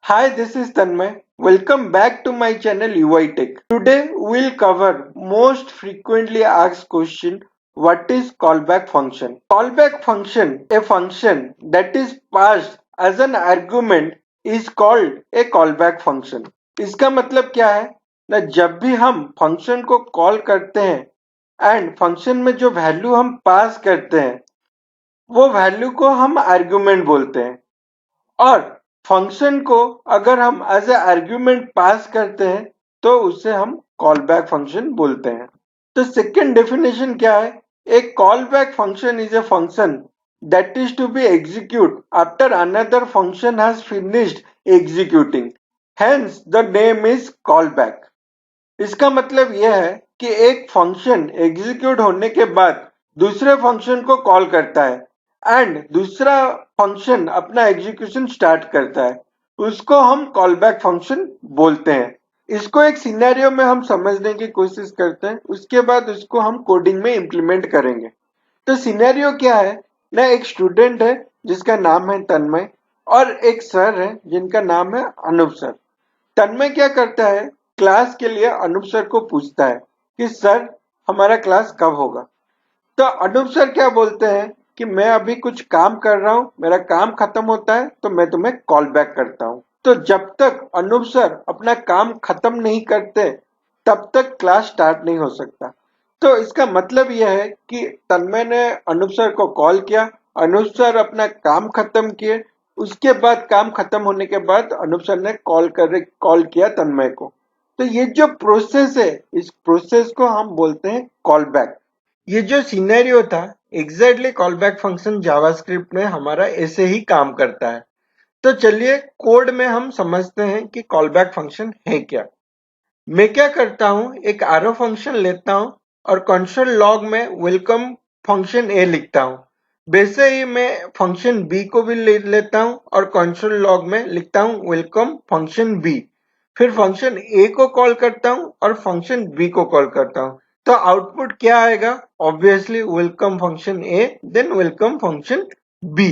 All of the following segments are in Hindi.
Hi, this is Tanmay. Welcome back to my channel UI Tech. Today we'll cover most frequently asked question: what is callback function? Callback function, a function that is passed as an argument, is called a callback function. इसका मतलब क्या है ना, जब भी हम फंक्शन को कॉल करते हैं एंड फंक्शन में जो वैल्यू हम पास करते हैं वो वैल्यू को हम आर्गुमेंट बोलते हैं। और फंक्शन को अगर हम एज ए आर्ग्यूमेंट पास करते हैं तो उसे हम कॉल बैक फंक्शन बोलते हैं। तो सेकेंड डेफिनेशन क्या है? A call back function is a function that is to be execute after another function has finished executing, hence the name is call back. इसका मतलब यह है कि एक फंक्शन एग्जीक्यूट होने के बाद दूसरे फंक्शन को कॉल करता है एंड दूसरा फंक्शन अपना एग्जीक्यूशन स्टार्ट करता है, उसको हम कॉल बैक फंक्शन बोलते हैं। इसको एक सिनेरियो में हम समझने की कोशिश करते हैं, उसके बाद उसको हम कोडिंग में इम्प्लीमेंट करेंगे। तो सिनेरियो क्या है ना, एक स्टूडेंट है जिसका नाम है तन्मय और एक सर है जिनका नाम है अनूप सर। तन्मय क्या करता है, क्लास के लिए अनूप सर को पूछता है कि सर हमारा क्लास कब होगा। तो अनूप सर क्या बोलते हैं कि मैं अभी कुछ काम कर रहा हूं, मेरा काम खत्म होता है तो मैं तुम्हें कॉल बैक करता हूं। तो जब तक अनूप सर अपना काम खत्म नहीं करते तब तक क्लास स्टार्ट नहीं हो सकता। तो इसका मतलब यह है कि तन्मय ने अनूप सर को कॉल किया, अनूप सर अपना काम खत्म किए, उसके बाद काम खत्म होने के बाद अनूप सर ने कॉल किया तन्मय को। तो ये जो प्रोसेस है, इस प्रोसेस को हम बोलते हैं कॉल बैक। ये जो सिनेरियो था, exactly call back function JavaScript में हमारा ऐसे ही काम करता है। तो चलिए कोड में हम समझते हैं कि कॉल बैक फंक्शन है क्या। मैं क्या करता हूं, एक आरो फंक्शन लेता हूं और कंसोल लॉग में वेलकम फंक्शन ए लिखता हूं। वैसे ही मैं फंक्शन बी को भी लेता हूं और कंसोल लॉग में लिखता हूं वेलकम फंक्शन बी। फिर फंक्शन ए को कॉल करता हूं और फंक्शन बी को कॉल करता हूं। तो आउटपुट क्या आएगा? Obviously welcome function A than welcome function B.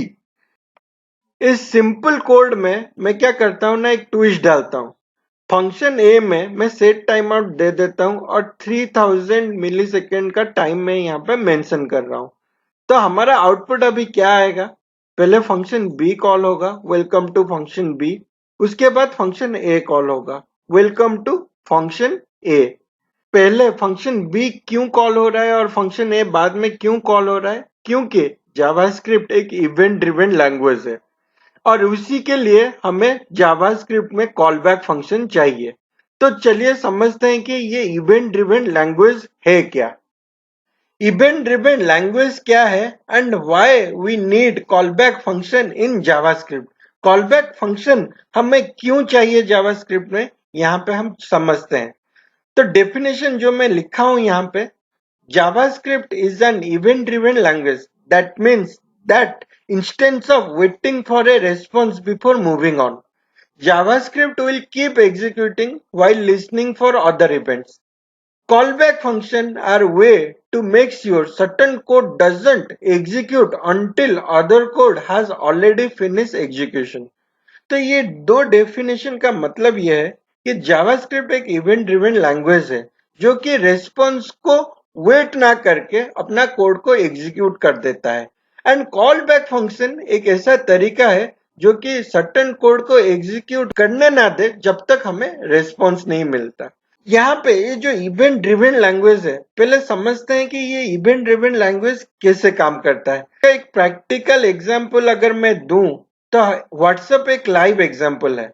इस सिंपल कोड में मैं क्या करता हूं ना, एक ट्विस्ट डालता हूं। फंक्शन ए में मैं सेट टाइम आउट दे देता हूं और 3000 मिली सेकेंड का टाइम मैं यहाँ पे मेंशन कर रहा हूं। तो हमारा आउटपुट अभी क्या आएगा? पहले फंक्शन बी कॉल होगा, वेलकम टू फंक्शन बी। उसके बाद फंक्शन ए कॉल होगा, वेलकम टू फंक्शन ए। पहले फंक्शन बी क्यों कॉल हो रहा है और फंक्शन ए बाद में क्यों कॉल हो रहा है? क्योंकि जावास्क्रिप्ट एक इवेंट ड्रिवन लैंग्वेज है और उसी के लिए हमें जावास्क्रिप्ट में कॉलबैक फंक्शन चाहिए। तो चलिए समझते हैं कि ये इवेंट ड्रिवन लैंग्वेज है क्या। इवेंट ड्रिवन लैंग्वेज क्या है and why we need callback function in JavaScript. Callback function हमें क्यों चाहिए जावास्क्रिप्ट में, यहाँ पे हम समझते हैं। तो डेफिनेशन जो मैं लिखा हूं यहाँ पे, JavaScript is an event-driven language. That means that instead of waiting for a response before moving on, JavaScript will keep executing while listening for other events. Callback functions are a way to make sure certain code doesn't execute until other code has already finished execution. तो ये दो डेफिनेशन का मतलब यह है कि जावास्क्रिप्ट एक इवेंट ड्रिवन लैंग्वेज है जो कि रेस्पॉन्स को वेट ना करके अपना कोड को एग्जीक्यूट कर देता है। एंड कॉल बैक फंक्शन एक ऐसा तरीका है जो कि सर्टेन कोड को एग्जीक्यूट करने ना दे जब तक हमें रेस्पॉन्स नहीं मिलता। यहाँ पे ये जो इवेंट ड्रिवन लैंग्वेज है, पहले समझते हैं कि ये इवेंट ड्रिवन लैंग्वेज कैसे काम करता है। एक प्रैक्टिकल एग्जांपल अगर मैं दूं तो व्हाट्सएप एक लाइव एग्जांपल है।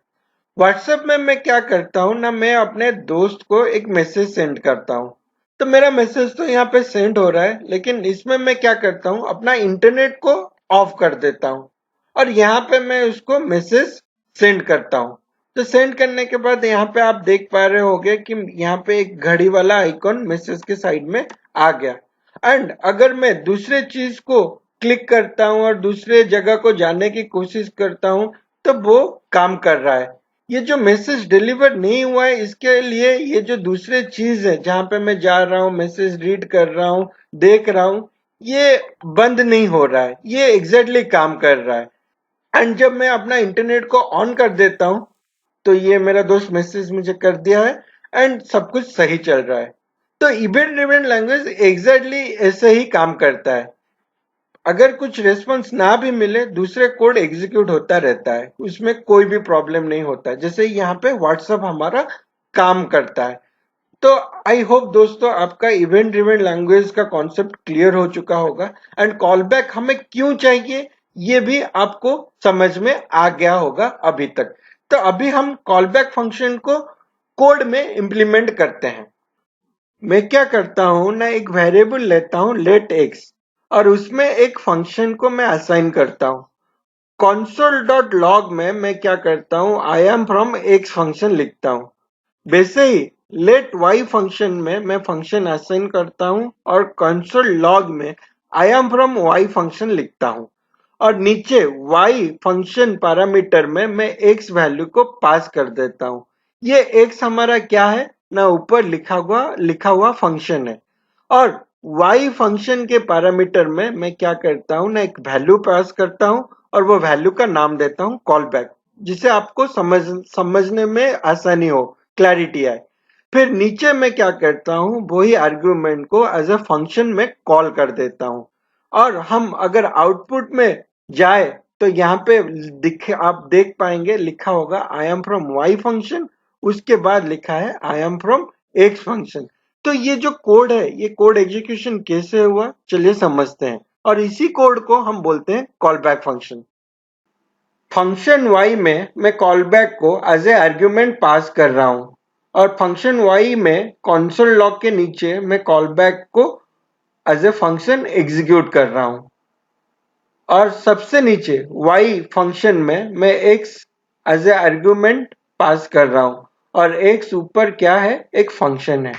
व्हाट्सएप में मैं क्या करता हूँ ना, मैं अपने दोस्त को एक मैसेज सेंड करता हूँ। तो मेरा मैसेज तो यहाँ पे सेंड हो रहा है, लेकिन इसमें मैं क्या करता हूँ, अपना इंटरनेट को ऑफ कर देता हूँ और यहाँ पे मैं उसको मैसेज सेंड करता हूँ। तो सेंड करने के बाद यहाँ पे आप देख पा रहे होगे कि यहाँ पे एक घड़ी वाला आइकॉन मैसेज के साइड में आ गया। एंड अगर मैं दूसरे चीज को क्लिक करता हूँ और दूसरे जगह को जाने की कोशिश करता हूँ तो वो काम कर रहा है। ये जो मैसेज डिलीवर नहीं हुआ है, इसके लिए ये जो दूसरे चीज है जहां पे मैं जा रहा हूँ, मैसेज रीड कर रहा हूँ, देख रहा हूँ, ये बंद नहीं हो रहा है, ये एग्जैक्टली काम कर रहा है। एंड जब मैं अपना इंटरनेट को ऑन कर देता हूँ तो ये मेरा दोस्त मैसेज मुझे कर दिया है एंड सब कुछ सही चल रहा है। तो इवेंट ड्रिवन लैंग्वेज एग्जैक्टली ऐसे ही काम करता है। अगर कुछ रेस्पॉन्स ना भी मिले, दूसरे कोड एग्जीक्यूट होता रहता है, उसमें कोई भी प्रॉब्लम नहीं होता, जैसे यहाँ पे व्हाट्सएप हमारा काम करता है। तो आई होप दोस्तों आपका इवेंट ड्रिवन लैंग्वेज का कॉन्सेप्ट क्लियर हो चुका होगा एंड कॉल बैक हमें क्यों चाहिए ये भी आपको समझ में आ गया होगा अभी तक। तो अभी हम कॉल बैक फंक्शन को कोड में इंप्लीमेंट करते हैं। मैं क्या करता हूं ना, एक वेरिएबल लेता हूं लेट एक्स और उसमें एक फंक्शन को मैं असाइन करता हूं। console.log में मैं क्या करता हूं, आई एम फ्रॉम एक्स फंक्शन लिखता हूं। वैसे ही लेट वाई फंक्शन में मैं फंक्शन असाइन करता हूं और console log में I am from Y function लिखता हूं और नीचे y फंक्शन पैरामीटर में मैं x वैल्यू को पास कर देता हूं। ये x हमारा क्या है ना, ऊपर लिखा हुआ फंक्शन है और y फंक्शन के पैरामीटर में मैं क्या करता हूं ना, एक वैल्यू पास करता हूं और वो वैल्यू का नाम देता हूं कॉल बैक, जिसे आपको समझने में आसानी हो, क्लैरिटी आए। फिर नीचे मैं क्या करता हूं, वही आर्गुमेंट को एज अ फंक्शन में कॉल कर देता हूं और हम अगर आउटपुट में जाए तो यहाँ पे आप देख पाएंगे लिखा होगा I am from Y function, उसके बाद लिखा है I am from X function. तो ये जो कोड है, ये कोड एग्जीक्यूशन कैसे हुआ चलिए समझते हैं और इसी कोड को हम बोलते हैं call back function. Function y में मैं कॉल बैक को एज ए आर्ग्यूमेंट पास कर रहा हूं और फंक्शन y में कंसोल लॉग के नीचे मैं कॉल बैक को एज ए फंक्शन एग्जीक्यूट कर रहा हूं और सबसे नीचे y फंक्शन में मैं x as a argument pass कर रहा हूं और x ऊपर क्या है, एक फंक्शन है।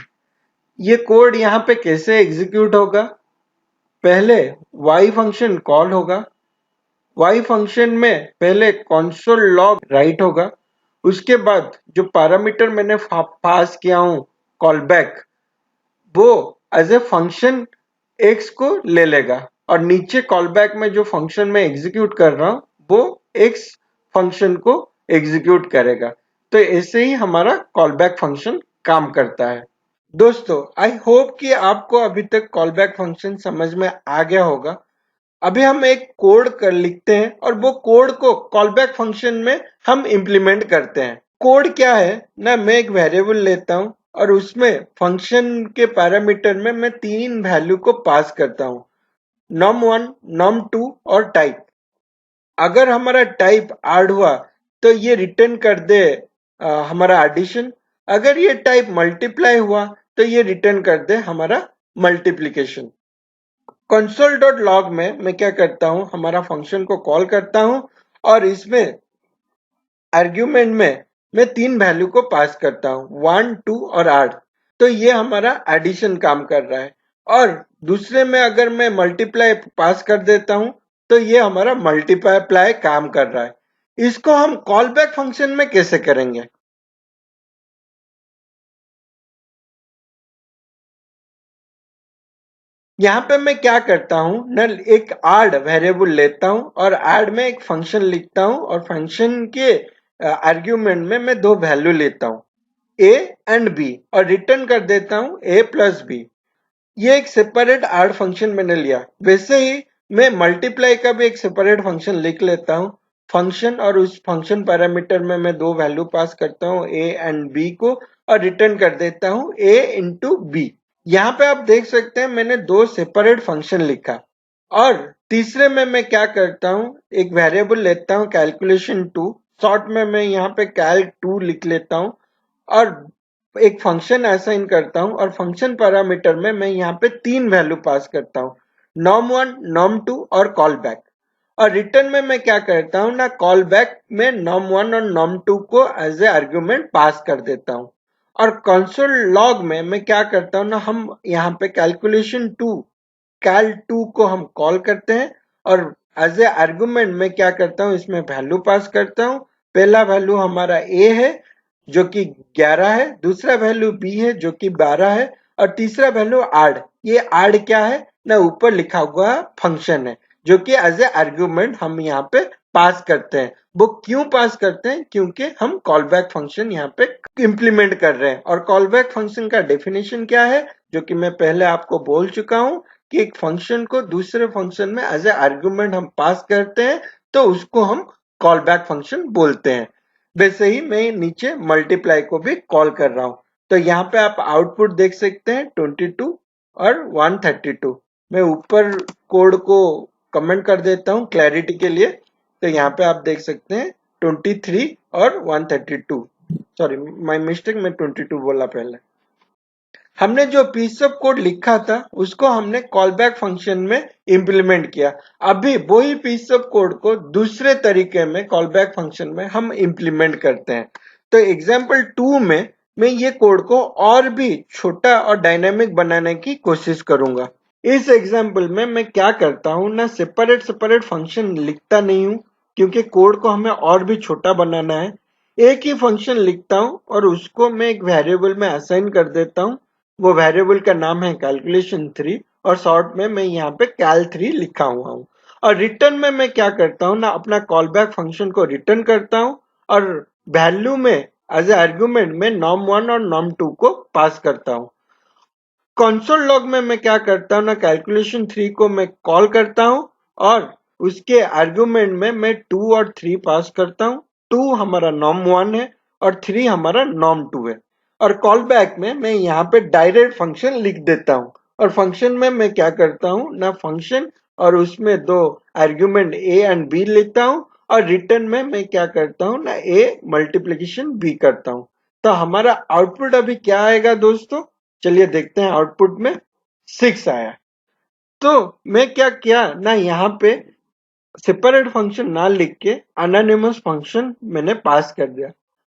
ये कोड यहाँ पे कैसे एग्जीक्यूट होगा, पहले y फंक्शन कॉल होगा, y फंक्शन में पहले console log राइट होगा, उसके बाद जो पैरामीटर मैंने पास किया हूं कॉल बैक, वो एज ए फंक्शन x को ले लेगा और नीचे कॉल बैक में जो फंक्शन में एग्जीक्यूट कर रहा हूं वो x फंक्शन को एग्जीक्यूट करेगा। तो ऐसे ही हमारा कॉल बैक फंक्शन काम करता है। दोस्तों आई होप कि आपको अभी तक कॉल बैक फंक्शन समझ में आ गया होगा। अभी हम एक कोड कर लिखते हैं और वो कोड को कॉल बैक फंक्शन में हम इंप्लीमेंट करते हैं। कोड क्या है ना, मैं एक वेरिएबल लेता हूं और उसमें फंक्शन के पैरामीटर में मैं 3 वैल्यू को पास करता हूं, num1, num2 और टाइप। अगर हमारा टाइप ऐड हुआ तो ये रिटर्न कर दे हमारा एडिशन, अगर ये टाइप मल्टीप्लाई हुआ तो ये रिटर्न कर दे हमारा मल्टीप्लिकेशन। console.log में मैं क्या करता हूं, हमारा फंक्शन को कॉल करता हूं और इसमें आर्ग्यूमेंट में मैं 3 वैल्यू को पास करता हूं, 1, 2 और 8। तो ये हमारा एडिशन काम कर रहा है और दूसरे में अगर मैं मल्टीप्लाई पास कर देता हूं तो ये हमारा मल्टीप्लाई काम कर रहा है। इसको हम कॉल बैक फंक्शन में कैसे करेंगे, यहाँ पे मैं क्या करता हूँ ना, एक ऐड वेरिएबल लेता हूँ और ऐड में एक फंक्शन लिखता हूँ और फंक्शन के आर्ग्यूमेंट में मैं 2 वैल्यू लेता हूँ a एंड b और रिटर्न कर देता हूँ a प्लस b। ये एक सेपरेट ऐड फंक्शन मैंने लिया। वैसे ही मैं मल्टीप्लाई का भी एक सेपरेट फंक्शन लिख लेता हूँ फंक्शन और उस फंक्शन पैरामीटर में मैं 2 वैल्यू पास करता हूँ a एंड b को और रिटर्न कर देता हूँ a इंटू b। यहाँ पे आप देख सकते हैं मैंने 2 सेपरेट फंक्शन लिखा और तीसरे में मैं क्या करता हूँ, एक वेरिएबल लेता हूँ कैलकुलेशन2, शॉर्ट में मैं यहाँ पे cal2 लिख लेता हूँ और एक फंक्शन असाइन करता हूँ और फंक्शन पैरामीटर में मैं यहाँ पे 3 वैल्यू पास करता हूँ, num1, num2 और कॉल बैक। और रिटर्न में मैं क्या करता हूँ ना, कॉल बैक में num1 और num2 को एज ए आर्ग्यूमेंट पास कर देता हूँ और कंसोल लॉग में मैं क्या करता हूँ ना, हम यहाँ पे कैलकुलेशन2 cal2 को हम कॉल करते हैं और एज ए आर्गुमेंट में क्या करता हूँ, इसमें वैल्यू पास करता हूँ। पहला वैल्यू हमारा a है जो कि 11 है, दूसरा वैल्यू b है जो कि 12 है और तीसरा वैल्यू ऐड। ये ऐड क्या है ना, ऊपर लिखा हुआ फंक्शन है जो कि एज ए आर्गुमेंट हम यहाँ पे पास करते हैं। वो क्यों पास करते हैं? क्योंकि हम कॉल बैक फंक्शन यहाँ पे इंप्लीमेंट कर रहे हैं। और कॉल बैक फंक्शन का डेफिनेशन क्या है, जो कि मैं पहले आपको बोल चुका हूं कि एक फंक्शन को दूसरे फंक्शन में एज ए आर्गुमेंट हम पास करते हैं तो उसको हम कॉल बैक फंक्शन बोलते हैं। वैसे ही मैं नीचे मल्टीप्लाई को भी कॉल कर रहा हूं। तो यहाँ पे आप आउटपुट देख सकते हैं 22 और 132। मैं ऊपर कोड को कमेंट कर देता हूँ क्लैरिटी के लिए। तो यहाँ पे आप देख सकते हैं 23 और 132। सॉरी, माय मिस्टेक, मैं 22 बोला पहले। हमने जो पीस ऑफ कोड लिखा था उसको हमने कॉल बैक फंक्शन में इंप्लीमेंट किया। अभी वही पीस ऑफ कोड को दूसरे तरीके में कॉल बैक फंक्शन में हम इंप्लीमेंट करते हैं। तो एग्जाम्पल 2 में मैं ये कोड को और भी छोटा और डायनामिक बनाने की कोशिश करूंगा। इस एग्जाम्पल में मैं क्या करता हूँ ना, सेपरेट फंक्शन लिखता नहीं हूँ क्योंकि कोड को हमें और भी छोटा बनाना है। एक ही फंक्शन लिखता हूँ और उसको मैं एक वेरिएबल में असाइन कर देता हूँ। वो वेरिएबल का नाम है कैलकुलेशन 3 और शॉर्ट में मैं यहाँ पे कैल 3 लिखा हुआ हूँ। और रिटर्न में मैं क्या करता हूँ ना, अपना कॉल बैक फंक्शन को रिटर्न करता हूँ और वैल्यू में एज ए आर्गुमेंट में num1 और num2 को पास करता हूँ। कंसोल लॉग में मैं क्या करता हूँ ना, कैलकुलेशन 3 को मैं कॉल करता हूँ और उसके आर्गुमेंट में मैं 2 और 3 पास करता हूँ। 2 हमारा num1 है और 3 हमारा num2 है। और कॉल बैक में मैं यहाँ पे डायरेक्ट फंक्शन लिख देता हूँ। और फंक्शन में मैं क्या करता हूँ ना, फंक्शन और उसमें दो आर्गुमेंट a एंड b लेता हूँ और रिटर्न में मैं क्या करता हूँ ना, a मल्टीप्लीकेशन b करता हूँ। तो हमारा आउटपुट अभी क्या आएगा दोस्तों, चलिए देखते हैं। आउटपुट में 6 आया। तो मैं क्या किया ना, यहाँ पे सेपरेट फंक्शन ना लिख के अनोनिमस फंक्शन मैंने पास कर दिया।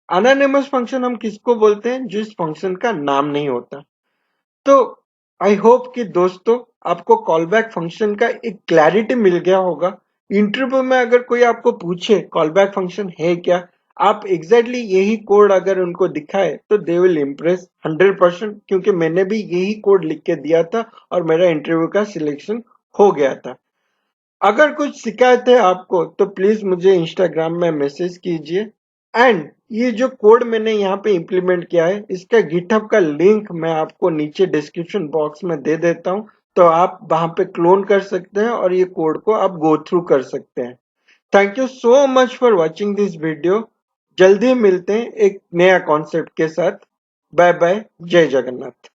अनोनिमस फंक्शन हम किसको बोलते हैं, जिस फंक्शन का नाम नहीं होता। तो आई होप कि दोस्तों आपको कॉल बैक फंक्शन का एक क्लैरिटी मिल गया होगा। इंटरव्यू में अगर कोई आपको पूछे कॉल बैक फंक्शन है क्या, आप एग्जैक्टली यही कोड अगर उनको दिखाए तो दे विल इम्प्रेस 100%, क्योंकि मैंने भी यही कोड लिख के दिया था और मेरा इंटरव्यू का सिलेक्शन हो गया था। अगर कुछ शिकायत है आपको तो प्लीज मुझे इंस्टाग्राम में मैसेज कीजिए। एंड ये जो कोड मैंने यहाँ पे इम्प्लीमेंट किया है इसका गिटहब का लिंक मैं आपको नीचे डिस्क्रिप्शन बॉक्स में दे देता हूँ। तो आप वहां पे क्लोन कर सकते हैं और ये कोड को आप गो थ्रू कर सकते हैं। Thank you so much for watching this video. जल्दी मिलते हैं एक नया कॉन्सेप्ट के साथ। बाय बाय, जय जगन्नाथ।